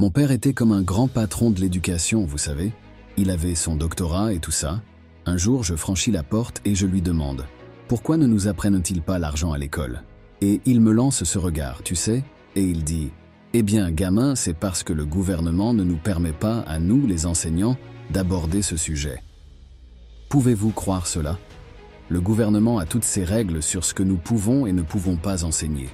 Mon père était comme un grand patron de l'éducation, vous savez. Il avait son doctorat et tout ça. Un jour, je franchis la porte et je lui demande « Pourquoi ne nous apprennent-ils pas l'argent à l'école ?» Et il me lance ce regard, tu sais, et il dit « Eh bien, gamin, c'est parce que le gouvernement ne nous permet pas, à nous, les enseignants, d'aborder ce sujet. » Pouvez-vous croire cela? Le gouvernement a toutes ses règles sur ce que nous pouvons et ne pouvons pas enseigner.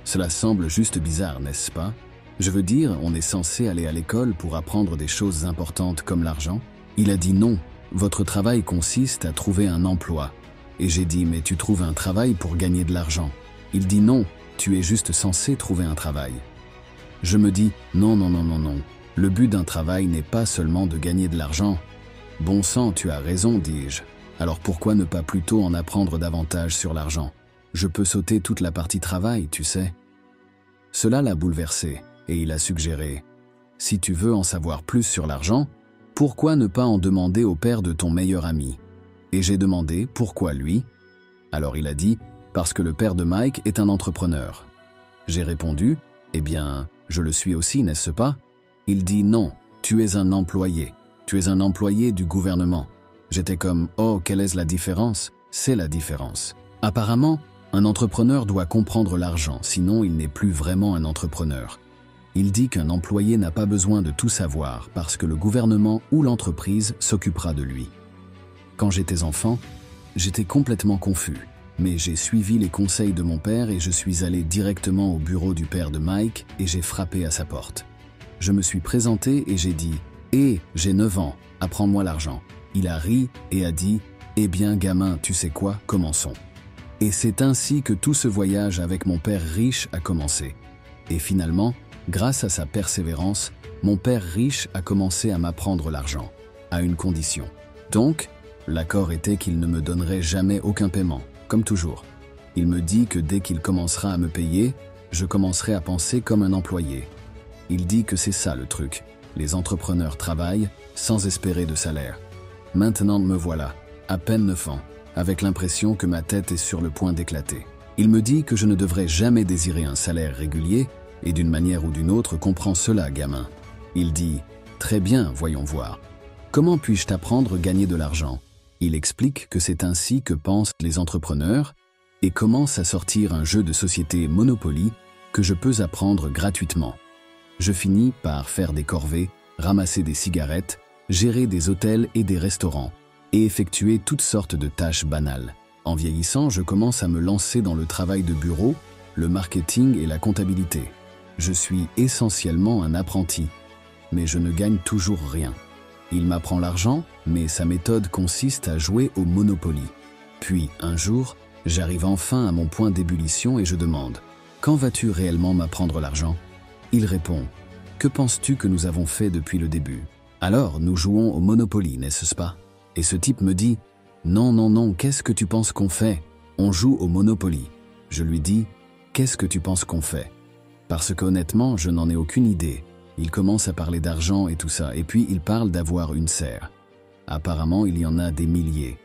Cela semble juste bizarre, n'est-ce pas? Je veux dire, on est censé aller à l'école pour apprendre des choses importantes comme l'argent. Il a dit non, votre travail consiste à trouver un emploi. Et j'ai dit, mais tu trouves un travail pour gagner de l'argent. Il dit non, tu es juste censé trouver un travail. Je me dis, non, non, non, non, non. Le but d'un travail n'est pas seulement de gagner de l'argent. Bon sang, tu as raison, dis-je. Alors pourquoi ne pas plutôt en apprendre davantage sur l'argent? Je peux sauter toute la partie travail, tu sais. Cela l'a bouleversé, et il a suggéré « Si tu veux en savoir plus sur l'argent, pourquoi ne pas en demander au père de ton meilleur ami ?» Et j'ai demandé « Pourquoi lui ?» Alors il a dit « Parce que le père de Mike est un entrepreneur. » J'ai répondu « Eh bien, je le suis aussi, n'est-ce pas ?» Il dit « Non, tu es un employé. Tu es un employé du gouvernement. » J'étais comme « Oh, quelle est la différence ?» C'est la différence. Apparemment, un entrepreneur doit comprendre l'argent, sinon il n'est plus vraiment un entrepreneur. Il dit qu'un employé n'a pas besoin de tout savoir parce que le gouvernement ou l'entreprise s'occupera de lui. Quand j'étais enfant, j'étais complètement confus, mais j'ai suivi les conseils de mon père et je suis allé directement au bureau du père de Mike et j'ai frappé à sa porte. Je me suis présenté et j'ai dit « Hé, j'ai 9 ans, apprends-moi l'argent ». Il a ri et a dit « Eh bien gamin, tu sais quoi, commençons ». Et c'est ainsi que tout ce voyage avec mon père riche a commencé. Et finalement, grâce à sa persévérance, mon père riche a commencé à m'apprendre l'argent, à une condition. Donc, l'accord était qu'il ne me donnerait jamais aucun paiement, comme toujours. Il me dit que dès qu'il commencera à me payer, je commencerai à penser comme un employé. Il dit que c'est ça le truc. Les entrepreneurs travaillent sans espérer de salaire. Maintenant me voilà, à peine 9 ans, avec l'impression que ma tête est sur le point d'éclater. Il me dit que je ne devrais jamais désirer un salaire régulier, et d'une manière ou d'une autre, comprends cela, gamin. Il dit « Très bien, voyons voir. Comment puis-je t'apprendre à gagner de l'argent ?» Il explique que c'est ainsi que pensent les entrepreneurs et commence à sortir un jeu de société Monopoly que je peux apprendre gratuitement. Je finis par faire des corvées, ramasser des cigarettes, gérer des hôtels et des restaurants, et effectuer toutes sortes de tâches banales. En vieillissant, je commence à me lancer dans le travail de bureau, le marketing et la comptabilité. Je suis essentiellement un apprenti, mais je ne gagne toujours rien. Il m'apprend l'argent, mais sa méthode consiste à jouer au Monopoly. Puis, un jour, j'arrive enfin à mon point d'ébullition et je demande « Quand vas-tu réellement m'apprendre l'argent ?» Il répond « Que penses-tu que nous avons fait depuis le début ?» Alors, nous jouons au Monopoly, n'est-ce pas? Et ce type me dit « Non, non, non, qu'est-ce que tu penses qu'on fait? On joue au Monopoly. » Je lui dis « Qu'est-ce que tu penses qu'on fait ?» Parce qu'honnêtement, je n'en ai aucune idée. Il commence à parler d'argent et tout ça, et puis il parle d'avoir une serre. Apparemment, il y en a des milliers.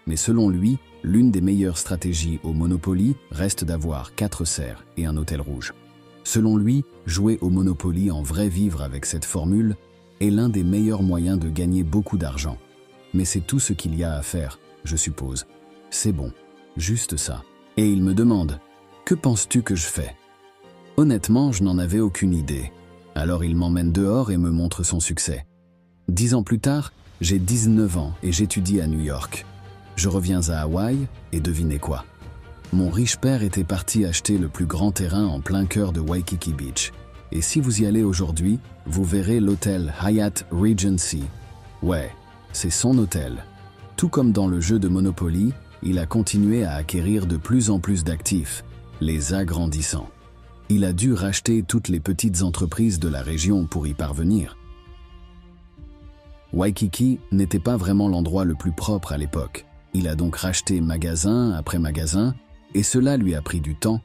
Mais selon lui, l'une des meilleures stratégies au Monopoly reste d'avoir 4 serres et un hôtel rouge. Selon lui, jouer au Monopoly en vrai vivre avec cette formule est l'un des meilleurs moyens de gagner beaucoup d'argent. Mais c'est tout ce qu'il y a à faire, je suppose. C'est bon, juste ça. Et il me demande « Que penses-tu que je fais ?» Honnêtement, je n'en avais aucune idée. Alors il m'emmène dehors et me montre son succès. 10 ans plus tard, j'ai 19 ans et j'étudie à New York. Je reviens à Hawaï et devinez quoi? Mon riche père était parti acheter le plus grand terrain en plein cœur de Waikiki Beach. Et si vous y allez aujourd'hui, vous verrez l'hôtel Hyatt Regency. Ouais, c'est son hôtel. Tout comme dans le jeu de Monopoly, il a continué à acquérir de plus en plus d'actifs, les agrandissant. Il a dû racheter toutes les petites entreprises de la région pour y parvenir. Waikiki n'était pas vraiment l'endroit le plus propre à l'époque. Il a donc racheté magasin après magasin, et cela lui a pris du temps,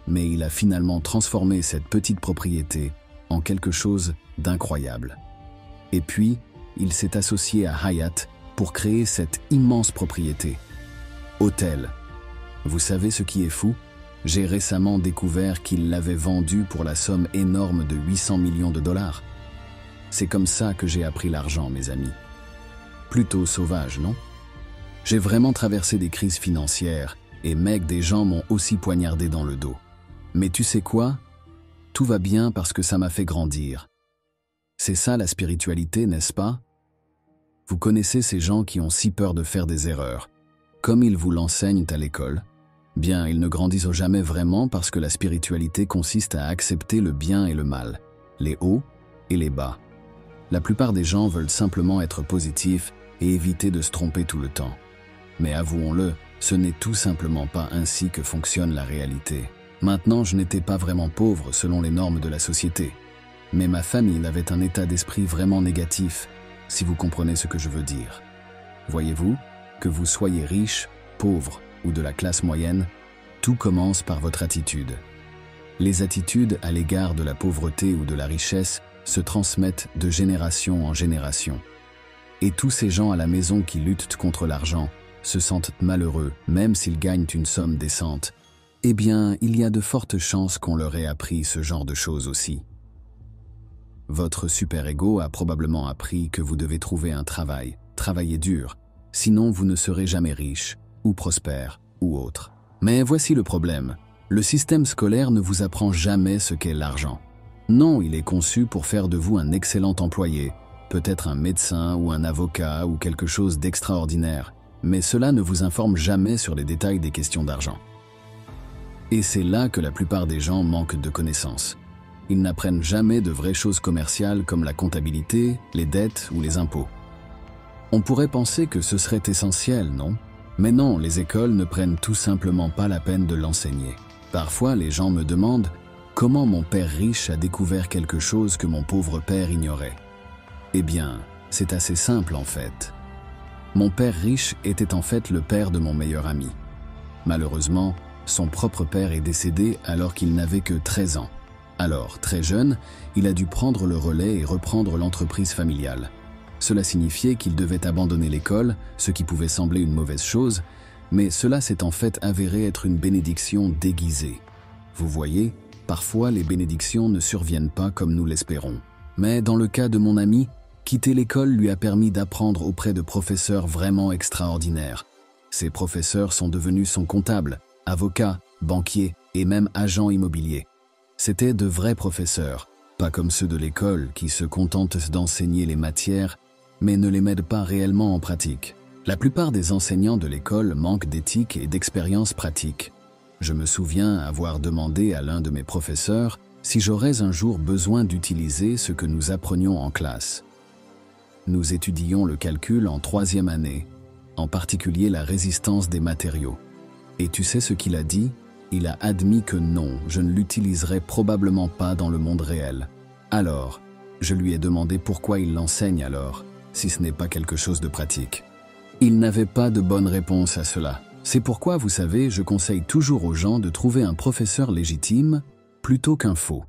mais il a finalement transformé cette petite propriété en quelque chose d'incroyable. Et puis, il s'est associé à Hyatt pour créer cette immense propriété. Hôtel. Vous savez ce qui est fou? J'ai récemment découvert qu'il l'avait vendu pour la somme énorme de 800 millions de dollars. C'est comme ça que j'ai appris l'argent, mes amis. Plutôt sauvage, non? J'ai vraiment traversé des crises financières et mec, des gens m'ont aussi poignardé dans le dos. Mais tu sais quoi? Tout va bien parce que ça m'a fait grandir. C'est ça la spiritualité, n'est-ce pas? Vous connaissez ces gens qui ont si peur de faire des erreurs. Comme ils vous l'enseignent à l'école, bien, ils ne grandissent jamais vraiment parce que la spiritualité consiste à accepter le bien et le mal, les hauts et les bas. La plupart des gens veulent simplement être positifs et éviter de se tromper tout le temps. Mais avouons-le, ce n'est tout simplement pas ainsi que fonctionne la réalité. Maintenant, je n'étais pas vraiment pauvre selon les normes de la société. Mais ma famille avait un état d'esprit vraiment négatif, si vous comprenez ce que je veux dire. Voyez-vous, que vous soyez riche, pauvre ou de la classe moyenne, tout commence par votre attitude. Les attitudes à l'égard de la pauvreté ou de la richesse se transmettent de génération en génération. Et tous ces gens à la maison qui luttent contre l'argent se sentent malheureux, même s'ils gagnent une somme décente. Eh bien, il y a de fortes chances qu'on leur ait appris ce genre de choses aussi. Votre super-ego a probablement appris que vous devez trouver un travail, travailler dur, sinon vous ne serez jamais riche, ou prospère, ou autre. Mais voici le problème, le système scolaire ne vous apprend jamais ce qu'est l'argent. Non, il est conçu pour faire de vous un excellent employé, peut-être un médecin ou un avocat ou quelque chose d'extraordinaire, mais cela ne vous informe jamais sur les détails des questions d'argent. Et c'est là que la plupart des gens manquent de connaissances. Ils n'apprennent jamais de vraies choses commerciales comme la comptabilité, les dettes ou les impôts. On pourrait penser que ce serait essentiel, non? Mais non, les écoles ne prennent tout simplement pas la peine de l'enseigner. Parfois, les gens me demandent comment mon père riche a découvert quelque chose que mon pauvre père ignorait. Eh bien, c'est assez simple en fait. Mon père riche était en fait le père de mon meilleur ami. Malheureusement, son propre père est décédé alors qu'il n'avait que 13 ans. Alors, très jeune, il a dû prendre le relais et reprendre l'entreprise familiale. Cela signifiait qu'il devait abandonner l'école, ce qui pouvait sembler une mauvaise chose, mais cela s'est en fait avéré être une bénédiction déguisée. Vous voyez, parfois les bénédictions ne surviennent pas comme nous l'espérons. Mais dans le cas de mon ami, quitter l'école lui a permis d'apprendre auprès de professeurs vraiment extraordinaires. Ces professeurs sont devenus son comptable, avocat, banquier et même agent immobilier. C'étaient de vrais professeurs, pas comme ceux de l'école qui se contentent d'enseigner les matières, mais ne les mettent pas réellement en pratique. La plupart des enseignants de l'école manquent d'éthique et d'expérience pratique. Je me souviens avoir demandé à l'un de mes professeurs si j'aurais un jour besoin d'utiliser ce que nous apprenions en classe. Nous étudions le calcul en 3e année, en particulier la résistance des matériaux. Et tu sais ce qu'il a dit ? Il a admis que non, je ne l'utiliserai probablement pas dans le monde réel. Alors, je lui ai demandé pourquoi il l'enseigne alors, si ce n'est pas quelque chose de pratique. Il n'avait pas de bonne réponse à cela. C'est pourquoi, vous savez, je conseille toujours aux gens de trouver un professeur légitime plutôt qu'un faux.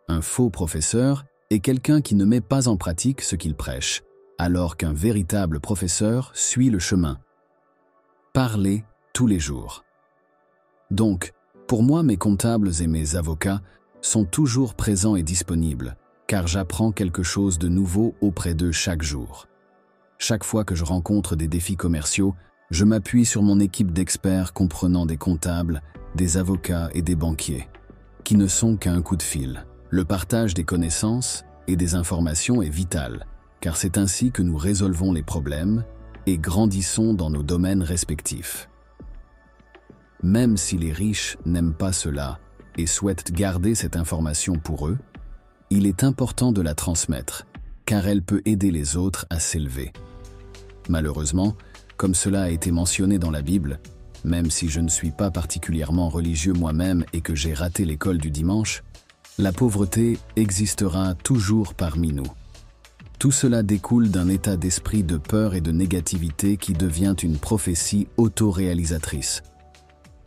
Un faux professeur est quelqu'un qui ne met pas en pratique ce qu'il prêche, alors qu'un véritable professeur suit le chemin. Parlez tous les jours. Donc, pour moi, mes comptables et mes avocats sont toujours présents et disponibles, car j'apprends quelque chose de nouveau auprès d'eux chaque jour. Chaque fois que je rencontre des défis commerciaux, je m'appuie sur mon équipe d'experts comprenant des comptables, des avocats et des banquiers, qui ne sont qu'à un coup de fil. Le partage des connaissances et des informations est vital, car c'est ainsi que nous résolvons les problèmes et grandissons dans nos domaines respectifs. Même si les riches n'aiment pas cela et souhaitent garder cette information pour eux, il est important de la transmettre, car elle peut aider les autres à s'élever. Malheureusement, comme cela a été mentionné dans la Bible, même si je ne suis pas particulièrement religieux moi-même et que j'ai raté l'école du dimanche, la pauvreté existera toujours parmi nous. Tout cela découle d'un état d'esprit de peur et de négativité qui devient une prophétie autoréalisatrice.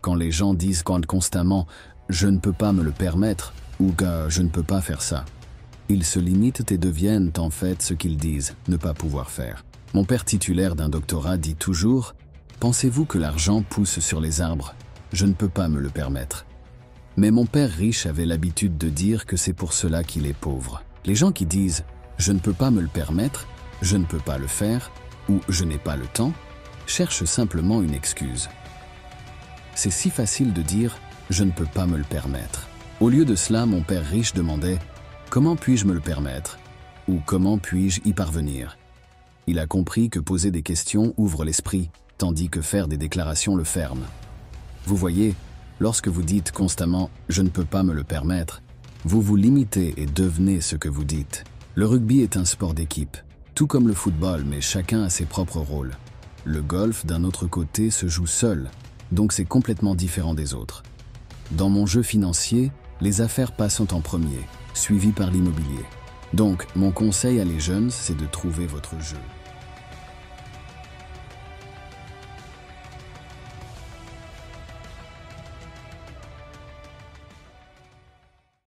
Quand les gens disent constamment « je ne peux pas me le permettre » ou « je ne peux pas faire ça », ils se limitent et deviennent en fait ce qu'ils disent ne pas pouvoir faire. Mon père titulaire d'un doctorat dit toujours « Pensez-vous que l'argent pousse sur les arbres ? Je ne peux pas me le permettre. » Mais mon père riche avait l'habitude de dire que c'est pour cela qu'il est pauvre. Les gens qui disent je ne peux pas me le permettre, je ne peux pas le faire ou je n'ai pas le temps cherche simplement une excuse. C'est si facile de dire « je ne peux pas me le permettre ». Au lieu de cela, mon père riche demandait « comment puis-je me le permettre ?» ou « comment puis-je y parvenir ?» Il a compris que poser des questions ouvre l'esprit, tandis que faire des déclarations le ferme. Vous voyez, lorsque vous dites constamment « je ne peux pas me le permettre », vous vous limitez et devenez ce que vous dites. Le rugby est un sport d'équipe, tout comme le football, mais chacun a ses propres rôles. Le golf, d'un autre côté, se joue seul, donc c'est complètement différent des autres. Dans mon jeu financier, les affaires passent en premier, suivies par l'immobilier. Donc, mon conseil à les jeunes, c'est de trouver votre jeu.